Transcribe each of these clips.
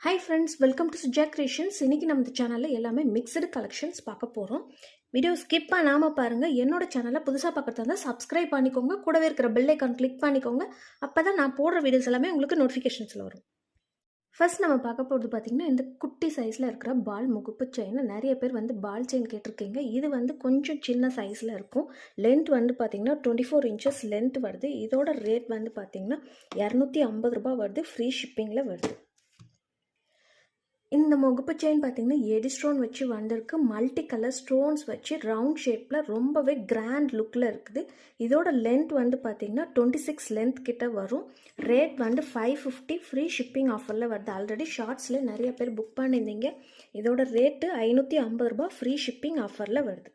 Hi friends, welcome to Suja creations. இன்றைக்கி நம்ம சேனலில் எல்லாமே மிக்சடு கலெக்ஷன்ஸ் பார்க்க போகிறோம். வீடியோ ஸ்கிப் பண்ணாமல் பாருங்கள். என்னோட சேனலை புதுசாக பார்க்குறதா இருந்தால் சப்ஸ்கிரைப் பண்ணிக்கோங்க. கூடவே இருக்கிற பெல் ஐக்கான் கிளிக் பண்ணிக்கோங்க. அப்போ தான் நான் போடுற வீடியோஸ் எல்லாமே உங்களுக்கு நோட்டிஃபிகேஷன்ஸில் வரும். ஃபர்ஸ்ட் நம்ம பார்க்க போகிறது பார்த்திங்கன்னா, இந்த குட்டி சைஸில் இருக்கிற பால் முகுப்பு செயின். நிறைய பேர் பால் செயின் கேட்டிருக்கீங்க. இது கொஞ்சம் சின்ன சைஸில் இருக்கும். லென்த் பார்த்திங்கன்னா 24 inches லென்த் வருது. இதோட ரேட் பார்த்திங்கன்னா 250 ரூபா வருது. ஃப்ரீ ஷிப்பிங்கில் வருது. இந்த முகப்பு செயின் பார்த்திங்கன்னா எடி ஸ்டோன் வச்சு வந்திருக்கு. மல்டி கலர் ஸ்டோன்ஸ் வச்சு ரவுண்ட் ஷேப்பில் ரொம்பவே கிராண்ட் லுக்கில் இருக்குது. இதோட லென்த் பார்த்திங்கன்னா 26 லென்த் கிட்ட வரும். ரேட் 550 ஃப்ரீ ஷிப்பிங் ஆஃபரில் வருது. ஆல்ரெடி ஷார்ட்ஸில் நிறைய பேர் புக் பண்ணியிருந்தீங்க. இதோட ரேட்டு 550 ரூபா ஃப்ரீ ஷிப்பிங் ஆஃபரில் வருது.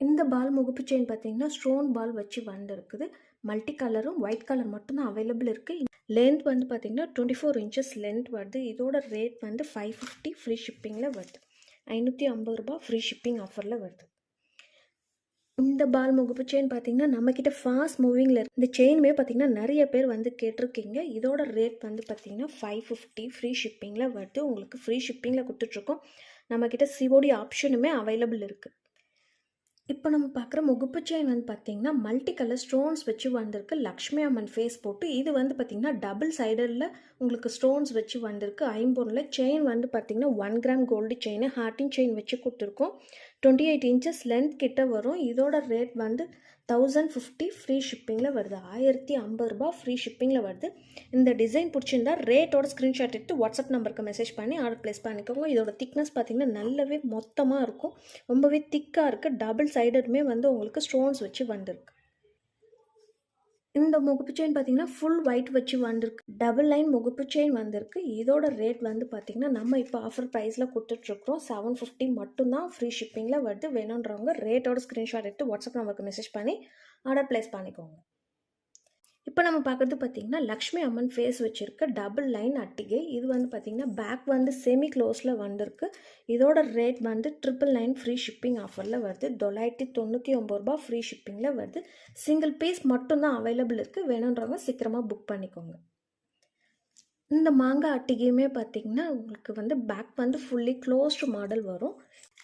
இந்த பால் முகப்பு செயின் பார்த்திங்கன்னா ஸ்டோன் பால் வச்சு வந்திருக்குது. மல்டி கலரும் ஒயிட் கலர் மட்டும்தான் அவைலபிள் இருக்குது. லென்த் பார்த்திங்கன்னா 24 inches லென்த் வருது. இதோட ரேட் 550 ஃப்ரீ ஷிப்பிங்கில் வருது. 550 ரூபா ஃப்ரீ ஷிப்பிங் ஆஃபரில் வருது. இந்த பால் முகப்பு செயின் பார்த்திங்கன்னா நம்மக்கிட்ட ஃபாஸ்ட் மூவிங்கில் இருக்குது. இந்த செயினுமே பார்த்திங்கன்னா நிறைய பேர் கேட்டிருக்கீங்க. இதோட ரேட் பார்த்திங்கன்னா 550 ஃப்ரீ ஷிப்பிங்கில் வருது. உங்களுக்கு ஃப்ரீ ஷிப்பிங்கில் கொடுத்துட்ருக்கோம். நம்மக்கிட்ட சிஓடி ஆப்ஷனுமே அவைலபிள் இருக்குது. இப்போ நம்ம பார்க்குற முகப்பு செயின் பார்த்திங்கன்னா மல்டி கலர் ஸ்டோன்ஸ் வச்சு வந்திருக்கு. லக்ஷ்மி அம்மன் ஃபேஸ் போட்டு இது பார்த்திங்கன்னா டபுள் சைடரில் உங்களுக்கு ஸ்டோன்ஸ் வச்சு வந்திருக்கு. ஐம்பொன்னில் செயின் பார்த்திங்கன்னா 1 கிராம் கோல்டு செயின் ஹார்டின் செயின் வச்சு கொடுத்துருக்கோம். 28 inches லென்த் கிட்ட வரும். இதோட ரேட் 1050 ஃப்ரீ ஷிப்பிங்கில் வருது. 1050 ரூபா ஃப்ரீ ஷிப்பிங்கில் வருது. இந்த டிசைன் பிடிச்சிருந்தா ரேட்டோட ஸ்க்ரீன்ஷாட் எடுத்து வாட்ஸ்அப் நம்பருக்கு மெசேஜ் பண்ணி ஆர்டர் ப்ளேஸ் பண்ணிக்கோங்க. இதோட திக்னஸ் பார்த்திங்கன்னா நல்லாவே மொத்தமாக இருக்கும். ரொம்பவே திக்காக இருக்குது. டபுள் சைடருமே உங்களுக்கு ஸ்டோன்ஸ் வச்சு வந்திருக்கு. இந்த முகப்பு செயின் பார்த்திங்கன்னா ஃபுல் ஒயிட் வச்சு வந்திருக்கு. டபுள் லைன் முகப்பு செயின் வந்திருக்கு. இதோட ரேட் பார்த்திங்கன்னா நம்ம இப்போ ஆஃபர் ப்ரைஸில் கொடுத்துட்ருக்குறோம். 750 மட்டும்தான் ஃப்ரீ ஷிப்பிங்கில் வருது. வேணுன்றவங்க ரேட்டோட ஸ்க்ரீன்ஷாட் எடுத்து வாட்ஸ்அப் நம்பருக்கு மெசேஜ் பண்ணி ஆர்டர் ப்ளேஸ் பண்ணிக்கோங்க. இப்போ நம்ம பார்க்குறது பார்த்திங்கன்னா லக்ஷ்மி அம்மன் ஃபேஸ் வச்சுருக்க டபுள் லைன் அட்டிகை. இது பார்த்திங்கன்னா பேக் செமி க்ளோஸில் வந்திருக்கு. இதோட ரேட் 999 ஃப்ரீ ஷிப்பிங் ஆஃபரில் வருது. 999 ரூபா ஃப்ரீ ஷிப்பிங்கில் வருது. சிங்கிள் பீஸ் மட்டும்தான் அவைலபிள் இருக்குது. வேணுன்றவங்க சீக்கிரமாக புக் பண்ணிக்கோங்க. இந்த மாங்காய் அட்டிகையுமே பார்த்திங்கன்னா உங்களுக்கு பேக் ஃபுல்லி க்ளோஸ்டு மாடல் வரும்.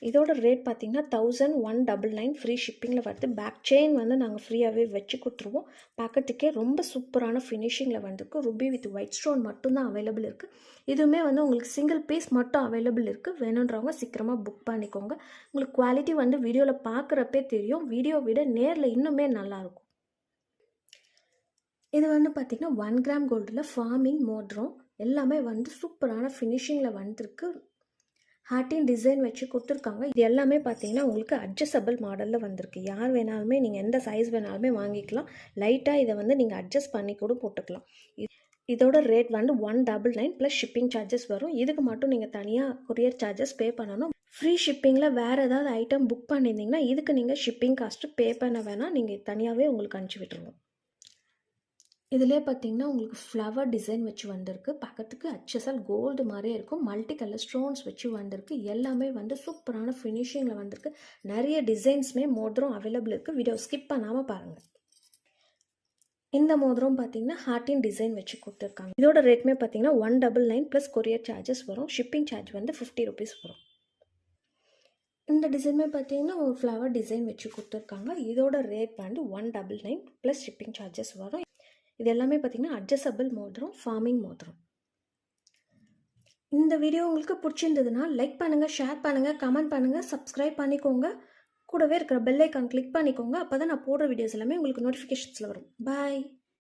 இதோட ரேட் பார்த்திங்கன்னா 1199 ஃப்ரீ ஷிப்பிங்கில் வருது. பேக் செயின் நாங்கள் ஃப்ரீயாகவே வச்சு கொடுத்துருவோம். பார்க்கறதுக்கே ரொம்ப சூப்பரான ஃபினிஷிங்கில் வந்திருக்கு. ருபி வித் ஒயிட் ஸ்டோன் மட்டும்தான் அவைலபிள் இருக்குது. இதுவுமே உங்களுக்கு சிங்கிள் பீஸ் மட்டும் அவைலபிள் இருக்குது. வேணுன்றவங்க சீக்கிரமாக புக் பண்ணிக்கோங்க. உங்களுக்கு குவாலிட்டி வீடியோவில் பார்க்குறப்பே தெரியும். வீடியோ விட நேரில் இன்னுமே நல்லாயிருக்கும். இது பார்த்திங்கன்னா 1 கிராம் கோல்டில் ஃபார்மிங் மோதிரம் எல்லாமே சூப்பரான ஃபினிஷிங்கில் வந்திருக்கு. ஹார்ட்டின் டிசைன் வச்சு கொடுத்துருக்காங்க. இது எல்லாமே பார்த்திங்கன்னா உங்களுக்கு அட்ஜஸ்டபிள் மாடலில் வந்திருக்கு. யார் வேணாலுமே நீங்கள் எந்த சைஸ் வேணாலுமே வாங்கிக்கலாம். லைட்டாக இதை நீங்கள் அட்ஜஸ்ட் பண்ணி கூட போட்டுக்கலாம். இதோட ரேட் 199 ப்ளஸ் ஷிப்பிங் சார்ஜஸ் வரும். இதுக்கு மட்டும் நீங்கள் தனியாக கொரியர் சார்ஜஸ் பே பண்ணணும். ஃப்ரீ ஷிப்பிங்கில் வேறு ஏதாவது ஐட்டம் புக் பண்ணியிருந்தீங்கன்னா இதுக்கு நீங்கள் ஷிப்பிங் காஸ்ட்டு பே பண்ண வேணாம். நீங்கள் தனியாகவே உங்களுக்கு அனுப்பிச்சி விட்டுருவோம். இதிலே பார்த்திங்கன்னா உங்களுக்கு ஃப்ளவர் டிசைன் வச்சு வந்திருக்கு. பார்க்கறதுக்கு HSL கோல்டு மாதிரியே இருக்கும். மல்டி கலர் ஸ்டோன்ஸ் வச்சு வந்திருக்கு. எல்லாமே சூப்பரான ஃபினிஷிங்கில் வந்திருக்கு. நிறைய டிசைன்ஸுமே மோதிரம் அவைலபிள் இருக்குது. வீடியோ ஸ்கிப் பண்ணாமல் பாருங்கள். இந்த மோதிரம் பார்த்திங்கன்னா ஹார்ட்டின் டிசைன் வச்சு கொடுத்துருக்காங்க. இதோட ரேட்மே பார்த்திங்கன்னா 199 ப்ளஸ் கொரியர் சார்ஜஸ் வரும். ஷிப்பிங் சார்ஜ் 50 rupees வரும். இந்த டிசைனுமே பார்த்திங்கன்னா ஒரு ஃப்ளவர் டிசைன் வச்சு கொடுத்துருக்காங்க. இதோட ரேட் 199 ப்ளஸ் ஷிப்பிங் சார்ஜஸ் வரும். இது எல்லாமே பார்த்திங்கன்னா அட்ஜஸ்டபிள் மோதிரம், ஃபார்மிங் மோதிரம். இந்த வீடியோ உங்களுக்கு பிடிச்சிருந்ததுன்னா லைக் பண்ணுங்கள், ஷேர் பண்ணுங்கள், கமெண்ட் பண்ணுங்கள், சப்ஸ்கிரைப் பண்ணிக்கோங்க. கூடவே இருக்கிற பெல் ஐக்கான் கிளிக் பண்ணிக்கோங்க. அப்போ தான் நான் போடுற வீடியோஸ் எல்லாமே உங்களுக்கு நோட்டிஃபிகேஷன்ஸில் வரும். பாய்.